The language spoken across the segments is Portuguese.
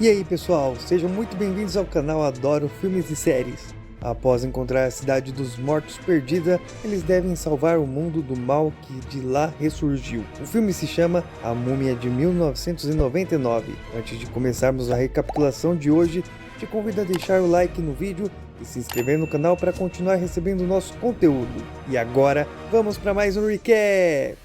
E aí pessoal, sejam muito bem-vindos ao canal Adoro Filmes e Séries. Após encontrar a cidade dos mortos perdida, eles devem salvar o mundo do mal que de lá ressurgiu. O filme se chama A Múmia de 1999. Antes de começarmos a recapitulação de hoje, te convido a deixar o like no vídeo e se inscrever no canal para continuar recebendo o nosso conteúdo. E agora, vamos para mais um recap!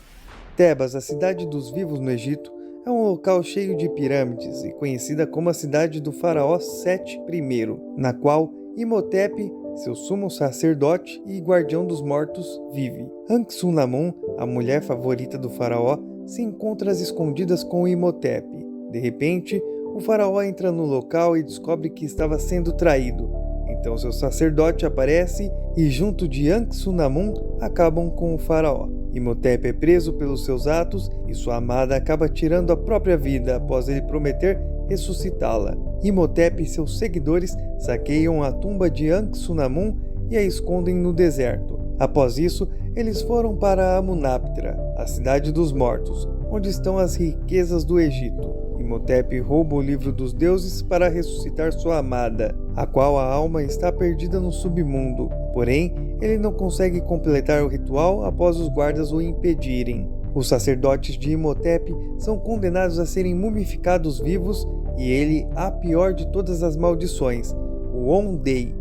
Tebas, a cidade dos vivos no Egito, é um local cheio de pirâmides e conhecida como a cidade do faraó Sete I, na qual Imhotep, seu sumo sacerdote e guardião dos mortos, vive. Anck-Su-Namun, a mulher favorita do faraó, se encontra às escondidas com Imhotep. De repente, o faraó entra no local e descobre que estava sendo traído. Então seu sacerdote aparece e junto de Anck-Su-Namun acabam com o faraó. Imhotep é preso pelos seus atos e sua amada acaba tirando a própria vida após ele prometer ressuscitá-la. Imhotep e seus seguidores saqueiam a tumba de Anck-Su-Namun e a escondem no deserto. Após isso, eles foram para Amunaptra, a cidade dos mortos, onde estão as riquezas do Egito. Imhotep rouba o livro dos deuses para ressuscitar sua amada, a qual a alma está perdida no submundo. Porém, ele não consegue completar o ritual após os guardas o impedirem. Os sacerdotes de Imhotep são condenados a serem mumificados vivos e ele a pior de todas as maldições, o On-Day,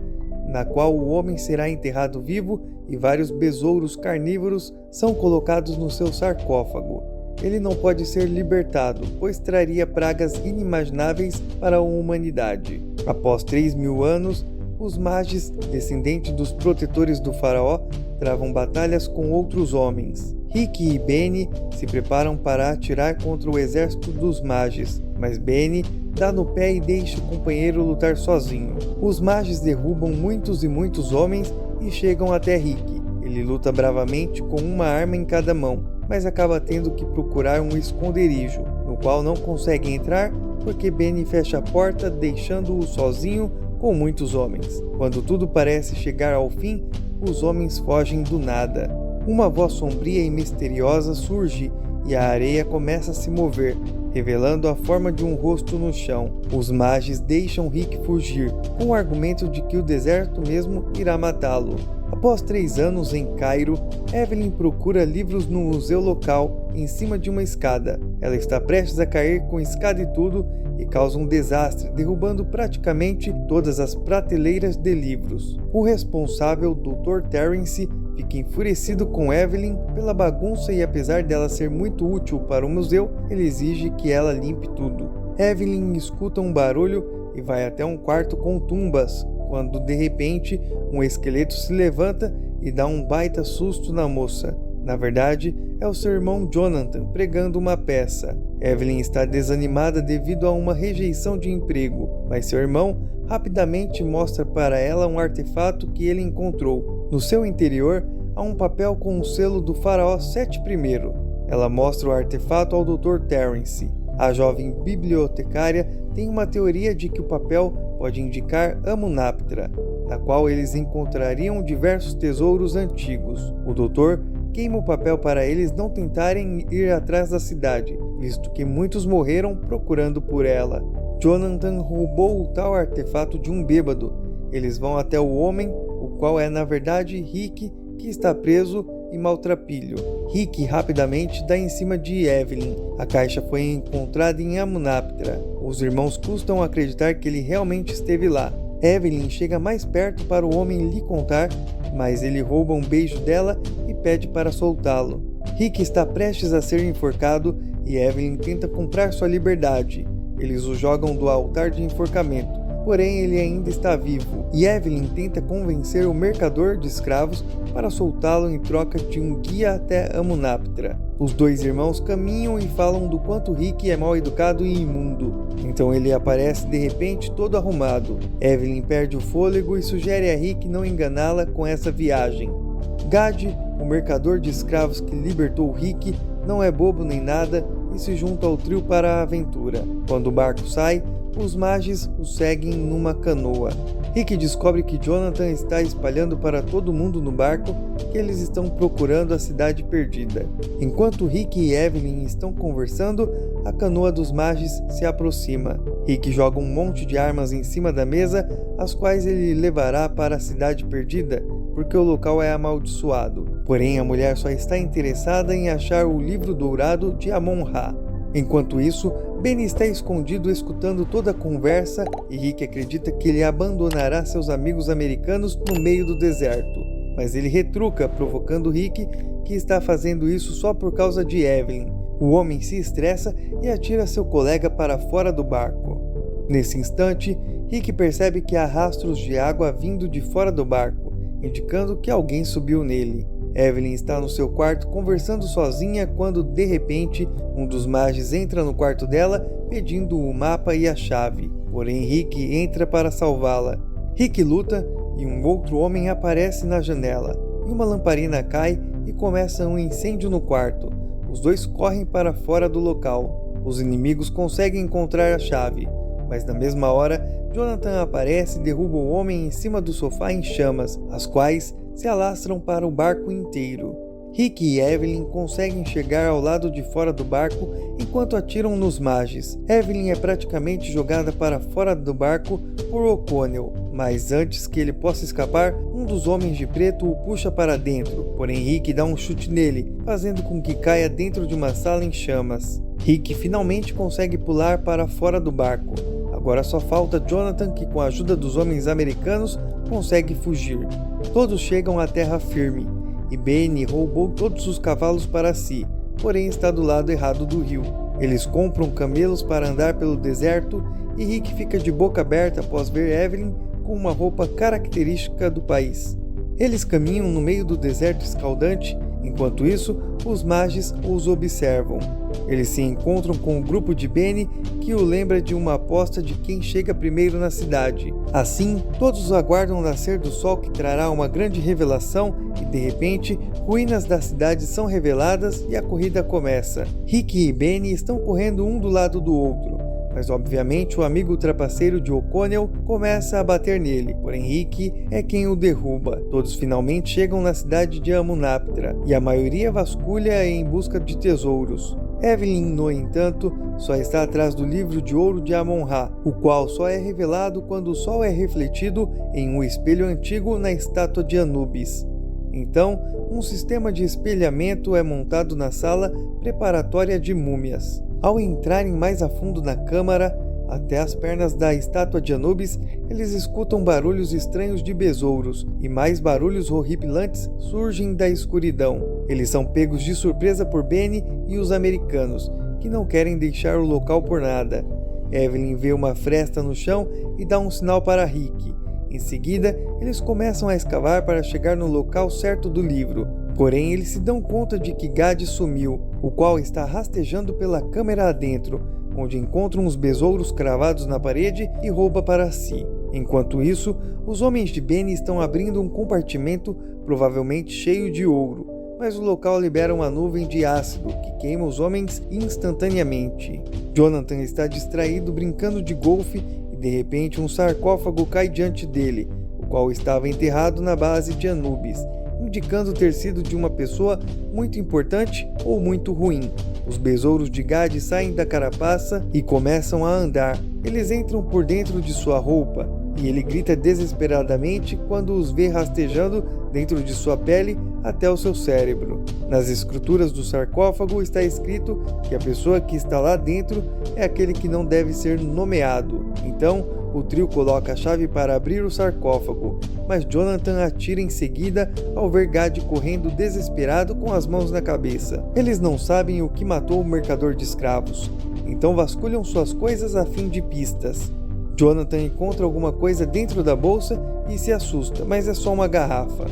na qual o homem será enterrado vivo e vários besouros carnívoros são colocados no seu sarcófago. Ele não pode ser libertado, pois traria pragas inimagináveis para a humanidade. Após 3.000 anos, os Mages, descendentes dos protetores do faraó, travam batalhas com outros homens. Rick e Bene se preparam para atirar contra o exército dos Mages, mas Bene dá no pé e deixa o companheiro lutar sozinho. Os Mages derrubam muitos e muitos homens e chegam até Rick. Ele luta bravamente com uma arma em cada mão, mas acaba tendo que procurar um esconderijo, no qual não consegue entrar porque Bene fecha a porta, deixando-o sozinho com muitos homens. Quando tudo parece chegar ao fim, os homens fogem do nada. Uma voz sombria e misteriosa surge e a areia começa a se mover, revelando a forma de um rosto no chão. Os Mages deixam Rick fugir, com o argumento de que o deserto mesmo irá matá-lo. Após 3 anos em Cairo, Evelyn procura livros no museu local em cima de uma escada. Ela está prestes a cair com escada e tudo e causa um desastre, derrubando praticamente todas as prateleiras de livros. O responsável, Dr. Terence, fica enfurecido com Evelyn pela bagunça e apesar dela ser muito útil para o museu, ele exige que ela limpe tudo. Evelyn escuta um barulho e vai até um quarto com tumbas, quando de repente um esqueleto se levanta e dá um baita susto na moça. Na verdade, é o seu irmão Jonathan pregando uma peça. Evelyn está desanimada devido a uma rejeição de emprego, mas seu irmão rapidamente mostra para ela um artefato que ele encontrou. No seu interior há um papel com o selo do faraó Sete I. Ela mostra o artefato ao Dr. Terence. A jovem bibliotecária tem uma teoria de que o papel pode indicar Amunaptra, na qual eles encontrariam diversos tesouros antigos. O doutor queima o papel para eles não tentarem ir atrás da cidade, visto que muitos morreram procurando por ela. Jonathan roubou o tal artefato de um bêbado. Eles vão até o homem, o qual é na verdade Rick, que está preso e maltrapilho. Rick rapidamente dá em cima de Evelyn. A caixa foi encontrada em Amunaptra. Os irmãos custam acreditar que ele realmente esteve lá. Evelyn chega mais perto para o homem lhe contar, mas ele rouba um beijo dela e pede para soltá-lo. Rick está prestes a ser enforcado e Evelyn tenta comprar sua liberdade. Eles o jogam do altar de enforcamento, porém ele ainda está vivo, e Evelyn tenta convencer o mercador de escravos para soltá-lo em troca de um guia até Amunaptra. Os dois irmãos caminham e falam do quanto Rick é mal educado e imundo. Então ele aparece de repente todo arrumado. Evelyn perde o fôlego e sugere a Rick não enganá-la com essa viagem. Gad, o mercador de escravos que libertou Rick, não é bobo nem nada e se junta ao trio para a aventura. Quando o barco sai, os Mages o seguem numa canoa. Rick descobre que Jonathan está espalhando para todo mundo no barco que eles estão procurando a cidade perdida. Enquanto Rick e Evelyn estão conversando, a canoa dos mages se aproxima. Rick joga um monte de armas em cima da mesa, as quais ele levará para a cidade perdida, porque o local é amaldiçoado. Porém, a mulher só está interessada em achar o livro dourado de Amon-Ra. Enquanto isso, Benny está escondido escutando toda a conversa e Rick acredita que ele abandonará seus amigos americanos no meio do deserto. Mas ele retruca, provocando Rick, que está fazendo isso só por causa de Evelyn. O homem se estressa e atira seu colega para fora do barco. Nesse instante, Rick percebe que há rastros de água vindo de fora do barco, indicando que alguém subiu nele. Evelyn está no seu quarto conversando sozinha quando, de repente, um dos mages entra no quarto dela pedindo o mapa e a chave. Porém, Rick entra para salvá-la. Rick luta e um outro homem aparece na janela. E uma lamparina cai e começa um incêndio no quarto. Os dois correm para fora do local. Os inimigos conseguem encontrar a chave, mas na mesma hora, Jonathan aparece e derruba o homem em cima do sofá em chamas, as quais se alastram para o barco inteiro. Rick e Evelyn conseguem chegar ao lado de fora do barco enquanto atiram nos mages. Evelyn é praticamente jogada para fora do barco por O'Connell, mas antes que ele possa escapar, um dos homens de preto o puxa para dentro, porém Rick dá um chute nele, fazendo com que caia dentro de uma sala em chamas. Rick finalmente consegue pular para fora do barco. Agora só falta Jonathan, que com a ajuda dos homens americanos consegue fugir. Todos chegam à terra firme, e Benny roubou todos os cavalos para si, porém está do lado errado do rio. Eles compram camelos para andar pelo deserto e Rick fica de boca aberta após ver Evelyn com uma roupa característica do país. Eles caminham no meio do deserto escaldante, enquanto isso, os mages os observam. Eles se encontram com o grupo de Benny, que o lembra de uma aposta de quem chega primeiro na cidade. Assim, todos aguardam o nascer do sol que trará uma grande revelação e, de repente, ruínas da cidade são reveladas e a corrida começa. Rick e Benny estão correndo um do lado do outro, mas obviamente o amigo trapaceiro de O'Connell começa a bater nele, porém Rick é quem o derruba. Todos finalmente chegam na cidade de Amunaptra e a maioria vasculha em busca de tesouros. Evelyn, no entanto, só está atrás do livro de ouro de Amon-Ra, o qual só é revelado quando o sol é refletido em um espelho antigo na estátua de Anubis. Então, um sistema de espelhamento é montado na sala preparatória de múmias. Ao entrarem mais a fundo na câmara, até as pernas da estátua de Anubis, eles escutam barulhos estranhos de besouros, e mais barulhos horripilantes surgem da escuridão. Eles são pegos de surpresa por Benny e os americanos, que não querem deixar o local por nada. Evelyn vê uma fresta no chão e dá um sinal para Rick. Em seguida, eles começam a escavar para chegar no local certo do livro. Porém, eles se dão conta de que Gad sumiu, o qual está rastejando pela câmara adentro, onde encontram os besouros cravados na parede e rouba para si. Enquanto isso, os homens de Benny estão abrindo um compartimento provavelmente cheio de ouro, mas o local libera uma nuvem de ácido que queima os homens instantaneamente. Jonathan está distraído brincando de golfe e de repente um sarcófago cai diante dele, o qual estava enterrado na base de Anubis, indicando ter sido de uma pessoa muito importante ou muito ruim. Os besouros de Gad saem da carapaça e começam a andar. Eles entram por dentro de sua roupa e ele grita desesperadamente quando os vê rastejando dentro de sua pele até o seu cérebro. Nas escrituras do sarcófago está escrito que a pessoa que está lá dentro é aquele que não deve ser nomeado. Então, o trio coloca a chave para abrir o sarcófago, mas Jonathan atira em seguida ao ver Gad correndo desesperado com as mãos na cabeça. Eles não sabem o que matou o mercador de escravos, então vasculham suas coisas a fim de pistas. Jonathan encontra alguma coisa dentro da bolsa e se assusta, mas é só uma garrafa.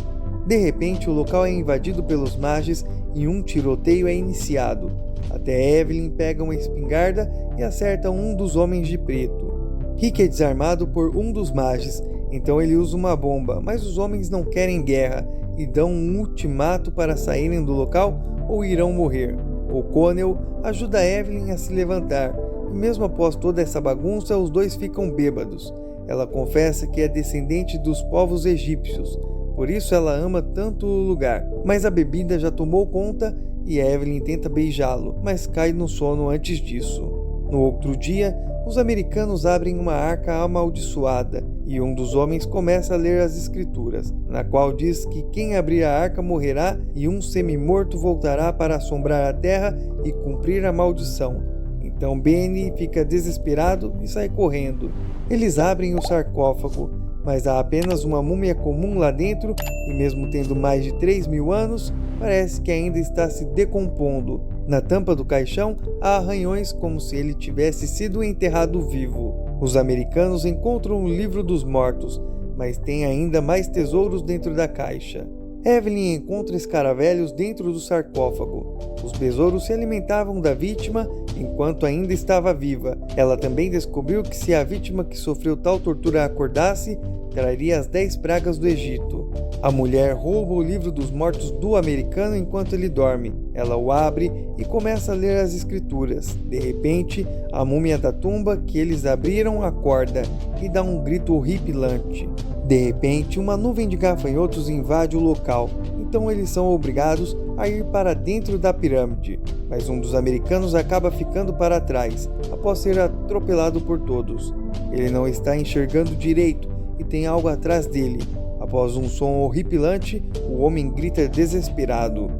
De repente, o local é invadido pelos mages e um tiroteio é iniciado. Até Evelyn pega uma espingarda e acerta um dos homens de preto. Rick é desarmado por um dos mages, então ele usa uma bomba, mas os homens não querem guerra e dão um ultimato para saírem do local ou irão morrer. O'Connell ajuda Evelyn a se levantar, e mesmo após toda essa bagunça, os dois ficam bêbados. Ela confessa que é descendente dos povos egípcios, por isso ela ama tanto o lugar, mas a bebida já tomou conta e Evelyn tenta beijá-lo, mas cai no sono antes disso. No outro dia, os americanos abrem uma arca amaldiçoada e um dos homens começa a ler as escrituras, na qual diz que quem abrir a arca morrerá e um semi-morto voltará para assombrar a terra e cumprir a maldição. Então Benny fica desesperado e sai correndo. Eles abrem o sarcófago, mas há apenas uma múmia comum lá dentro e mesmo tendo mais de 3.000 anos, parece que ainda está se decompondo. Na tampa do caixão há arranhões como se ele tivesse sido enterrado vivo. Os americanos encontram o livro dos mortos, mas tem ainda mais tesouros dentro da caixa. Evelyn encontra escaravelhos dentro do sarcófago. Os besouros se alimentavam da vítima enquanto ainda estava viva. Ela também descobriu que se a vítima que sofreu tal tortura acordasse, traria as 10 pragas do Egito. A mulher rouba o livro dos mortos do americano enquanto ele dorme. Ela o abre e começa a ler as escrituras. De repente, a múmia da tumba que eles abriram acorda e dá um grito horripilante. De repente, uma nuvem de gafanhotos invade o local, então eles são obrigados a ir para dentro da pirâmide. Mas um dos americanos acaba ficando para trás, após ser atropelado por todos. Ele não está enxergando direito e tem algo atrás dele. Após um som horripilante, o homem grita desesperado.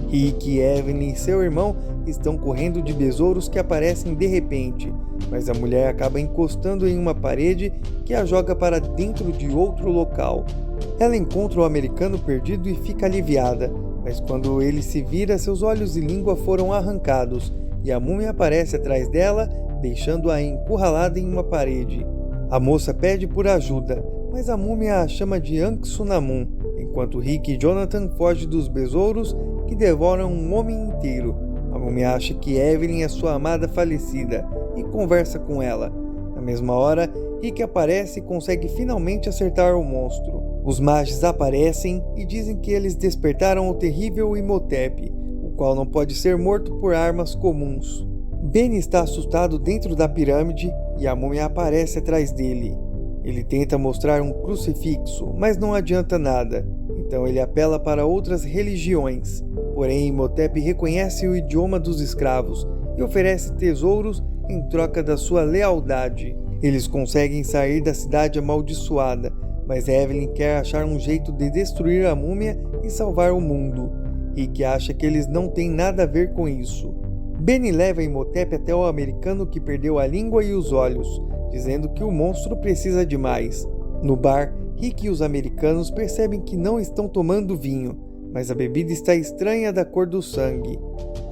Rick, Evelyn e seu irmão estão correndo de besouros que aparecem de repente, mas a mulher acaba encostando em uma parede que a joga para dentro de outro local. Ela encontra o americano perdido e fica aliviada, mas quando ele se vira, seus olhos e língua foram arrancados e a múmia aparece atrás dela, deixando-a encurralada em uma parede. A moça pede por ajuda, mas a múmia a chama de Anck-su-namun, enquanto Rick e Jonathan fogem dos besouros que devoram um homem inteiro. A múmia acha que Evelyn é sua amada falecida e conversa com ela. Na mesma hora, Rick aparece e consegue finalmente acertar o monstro. Os mages aparecem e dizem que eles despertaram o terrível Imhotep, o qual não pode ser morto por armas comuns. Benny está assustado dentro da pirâmide e a múmia aparece atrás dele. Ele tenta mostrar um crucifixo, mas não adianta nada. Então ele apela para outras religiões. Porém, Imhotep reconhece o idioma dos escravos e oferece tesouros em troca da sua lealdade. Eles conseguem sair da cidade amaldiçoada, mas Evelyn quer achar um jeito de destruir a múmia e salvar o mundo. Rick acha que eles não têm nada a ver com isso. Benny leva Imhotep até o americano que perdeu a língua e os olhos, dizendo que o monstro precisa de mais. No bar, Rick e os americanos percebem que não estão tomando vinho, mas a bebida está estranha da cor do sangue.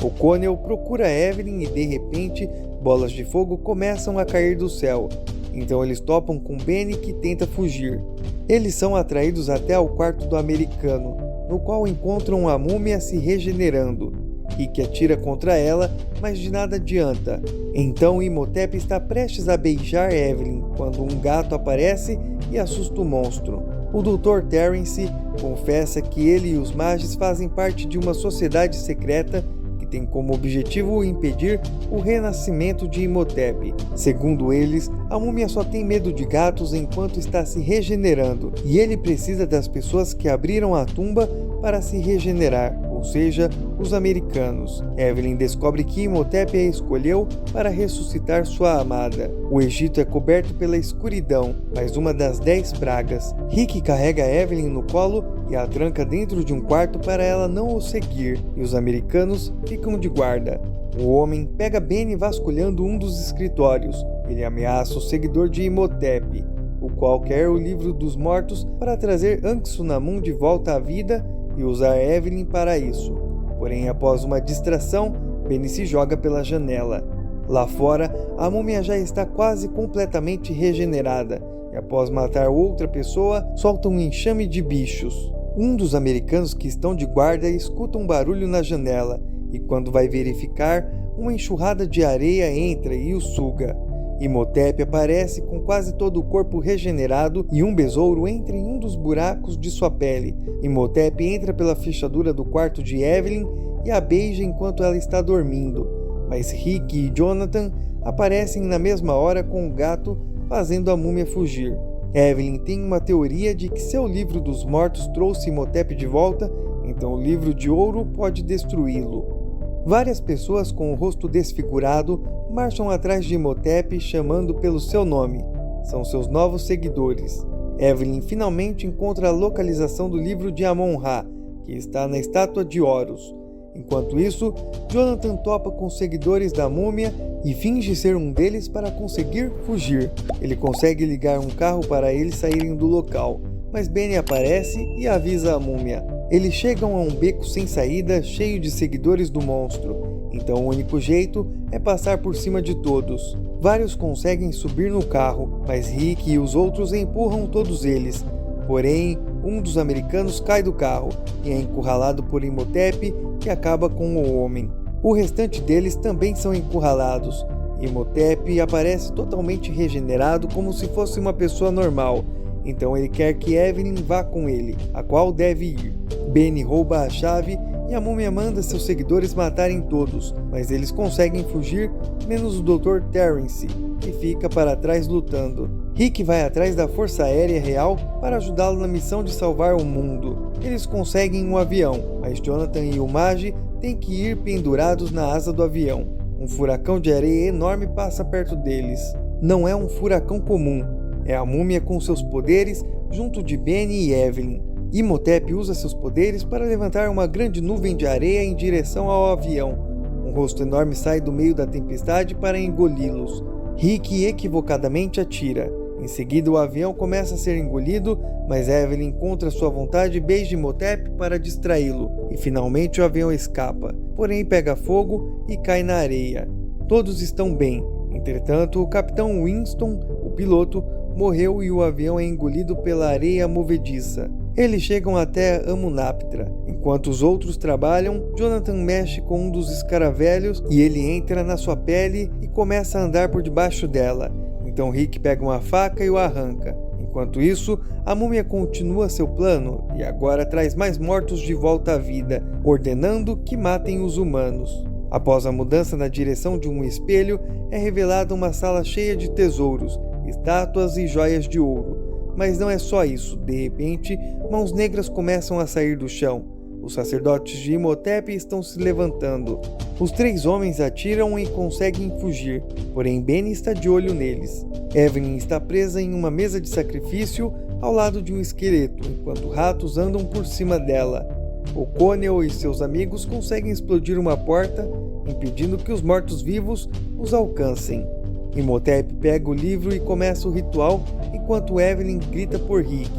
O'Connell procura Evelyn e de repente, bolas de fogo começam a cair do céu. Então eles topam com Benny que tenta fugir. Eles são atraídos até ao quarto do americano, no qual encontram a múmia se regenerando. Rick atira contra ela, mas de nada adianta. Então Imhotep está prestes a beijar Evelyn, quando um gato aparece e assusta o monstro. O Dr. Terence confessa que ele e os mages fazem parte de uma sociedade secreta que tem como objetivo impedir o renascimento de Imhotep. Segundo eles, a múmia só tem medo de gatos enquanto está se regenerando, e ele precisa das pessoas que abriram a tumba para se regenerar, ou seja, os americanos. Evelyn descobre que Imhotep a escolheu para ressuscitar sua amada. O Egito é coberto pela escuridão, mais uma das 10 pragas. Rick carrega Evelyn no colo e a tranca dentro de um quarto para ela não o seguir, e os americanos ficam de guarda. O homem pega Benny vasculhando um dos escritórios. Ele ameaça o seguidor de Imhotep, o qual quer o livro dos mortos para trazer Anck-su-namun de volta à vida e usar Evelyn para isso. Porém, após uma distração, Benny se joga pela janela. Lá fora, a múmia já está quase completamente regenerada e após matar outra pessoa, solta um enxame de bichos. Um dos americanos que estão de guarda escuta um barulho na janela e quando vai verificar, uma enxurrada de areia entra e o suga. Imhotep aparece com quase todo o corpo regenerado e um besouro entra em um dos buracos de sua pele. Imhotep entra pela fechadura do quarto de Evelyn e a beija enquanto ela está dormindo, mas Rick e Jonathan aparecem na mesma hora com o gato fazendo a múmia fugir. Evelyn tem uma teoria de que seu livro dos mortos trouxe Imhotep de volta, então o livro de ouro pode destruí-lo. Várias pessoas com o rosto desfigurado marcham atrás de Imhotep chamando pelo seu nome. São seus novos seguidores. Evelyn finalmente encontra a localização do livro de Amon-Ra, que está na estátua de Horus. Enquanto isso, Jonathan topa com os seguidores da múmia e finge ser um deles para conseguir fugir. Ele consegue ligar um carro para eles saírem do local, mas Benny aparece e avisa a múmia. Eles chegam a um beco sem saída cheio de seguidores do monstro, então o único jeito é passar por cima de todos. Vários conseguem subir no carro, mas Rick e os outros empurram todos eles. Porém, um dos americanos cai do carro e é encurralado por Imhotep, que acaba com o homem. O restante deles também são encurralados. Imhotep aparece totalmente regenerado como se fosse uma pessoa normal, então ele quer que Evelyn vá com ele, a qual deve ir. Benny rouba a chave e a múmia manda seus seguidores matarem todos, mas eles conseguem fugir, menos o Dr. Terrence, que fica para trás lutando. Rick vai atrás da Força Aérea Real para ajudá-lo na missão de salvar o mundo. Eles conseguem um avião, mas Jonathan e o Mage têm que ir pendurados na asa do avião. Um furacão de areia enorme passa perto deles. Não é um furacão comum, é a múmia com seus poderes junto de Benny e Evelyn. Imhotep usa seus poderes para levantar uma grande nuvem de areia em direção ao avião. Um rosto enorme sai do meio da tempestade para engoli-los. Rick equivocadamente atira. Em seguida, o avião começa a ser engolido, mas Evelyn, contra sua vontade, beija Imhotep para distraí-lo, e finalmente o avião escapa, porém pega fogo e cai na areia. Todos estão bem, entretanto, o capitão Winston, o piloto, morreu e o avião é engolido pela areia movediça. Eles chegam até Amunaptra. Enquanto os outros trabalham, Jonathan mexe com um dos escaravelhos e ele entra na sua pele e começa a andar por debaixo dela. Então Rick pega uma faca e o arranca. Enquanto isso, a múmia continua seu plano e agora traz mais mortos de volta à vida, ordenando que matem os humanos. Após a mudança na direção de um espelho, é revelada uma sala cheia de tesouros, estátuas e joias de ouro. Mas não é só isso. De repente, mãos negras começam a sair do chão. Os sacerdotes de Imhotep estão se levantando. Os três homens atiram e conseguem fugir, porém Benny está de olho neles. Evelyn está presa em uma mesa de sacrifício ao lado de um esqueleto, enquanto ratos andam por cima dela. O'Connell e seus amigos conseguem explodir uma porta, impedindo que os mortos-vivos os alcancem. Imhotep pega o livro e começa o ritual, enquanto Evelyn grita por Rick.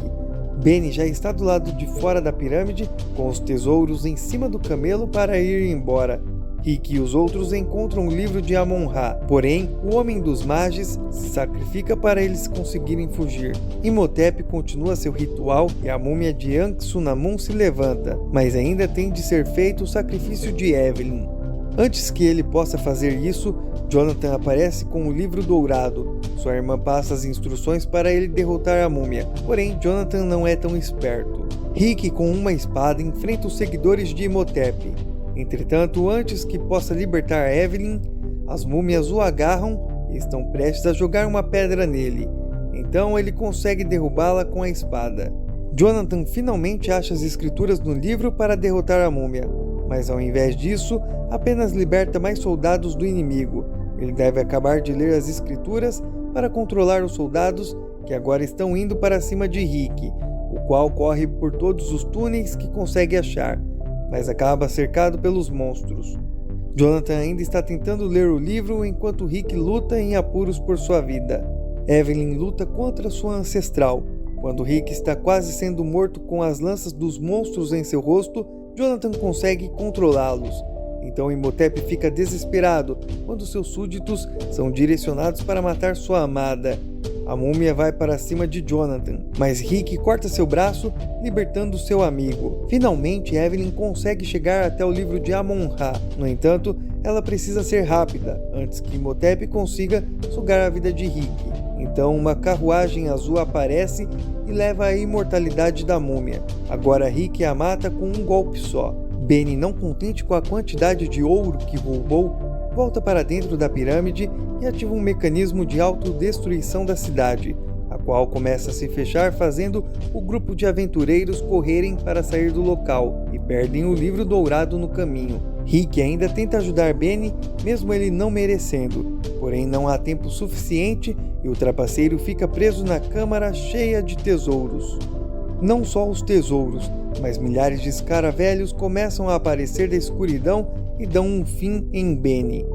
Benny já está do lado de fora da pirâmide, com os tesouros em cima do camelo para ir embora. Rick e os outros encontram o livro de Amon-Ra, porém, o Homem dos Mages se sacrifica para eles conseguirem fugir. Imhotep continua seu ritual e a múmia de Ankh-Sunamun se levanta, mas ainda tem de ser feito o sacrifício de Evelyn. Antes que ele possa fazer isso, Jonathan aparece com o livro dourado. Sua irmã passa as instruções para ele derrotar a múmia, porém Jonathan não é tão esperto. Rick, com uma espada, enfrenta os seguidores de Imhotep. Entretanto, antes que possa libertar Evelyn, as múmias o agarram e estão prestes a jogar uma pedra nele. Então ele consegue derrubá-la com a espada. Jonathan finalmente acha as escrituras no livro para derrotar a múmia, mas ao invés disso, apenas liberta mais soldados do inimigo. Ele deve acabar de ler as escrituras para controlar os soldados que agora estão indo para cima de Rick, o qual corre por todos os túneis que consegue achar, mas acaba cercado pelos monstros. Jonathan ainda está tentando ler o livro enquanto Rick luta em apuros por sua vida. Evelyn luta contra sua ancestral. Quando Rick está quase sendo morto com as lanças dos monstros em seu rosto, Jonathan consegue controlá-los. Então Imhotep fica desesperado quando seus súditos são direcionados para matar sua amada. A múmia vai para cima de Jonathan, mas Rick corta seu braço, libertando seu amigo. Finalmente, Evelyn consegue chegar até o livro de Amon-Ra. No entanto, ela precisa ser rápida, antes que Imhotep consiga sugar a vida de Rick. Então, uma carruagem azul aparece e leva a imortalidade da múmia. Agora Rick a mata com um golpe só. Benny, não contente com a quantidade de ouro que roubou, volta para dentro da pirâmide e ativa um mecanismo de autodestruição da cidade, a qual começa a se fechar, fazendo o grupo de aventureiros correrem para sair do local e perdem o livro dourado no caminho. Rick ainda tenta ajudar Benny, mesmo ele não merecendo, porém não há tempo suficiente e o trapaceiro fica preso na câmara cheia de tesouros. Não só os tesouros, mas milhares de escaravelhos começam a aparecer da escuridão e dão um fim em Benny.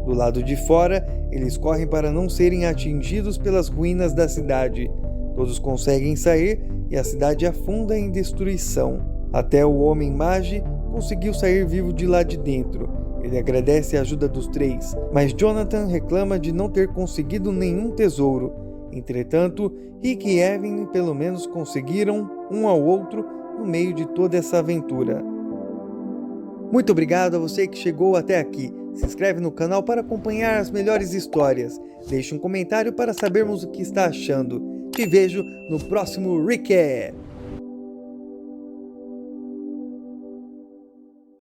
Do lado de fora, eles correm para não serem atingidos pelas ruínas da cidade. Todos conseguem sair e a cidade afunda em destruição. Até o Homem Mage conseguiu sair vivo de lá de dentro. Ele agradece a ajuda dos três, mas Jonathan reclama de não ter conseguido nenhum tesouro. Entretanto, Rick e Evan pelo menos conseguiram um ao outro no meio de toda essa aventura. Muito obrigado a você que chegou até aqui. Se inscreve no canal para acompanhar as melhores histórias. Deixe um comentário para sabermos o que está achando. Te vejo no próximo recap.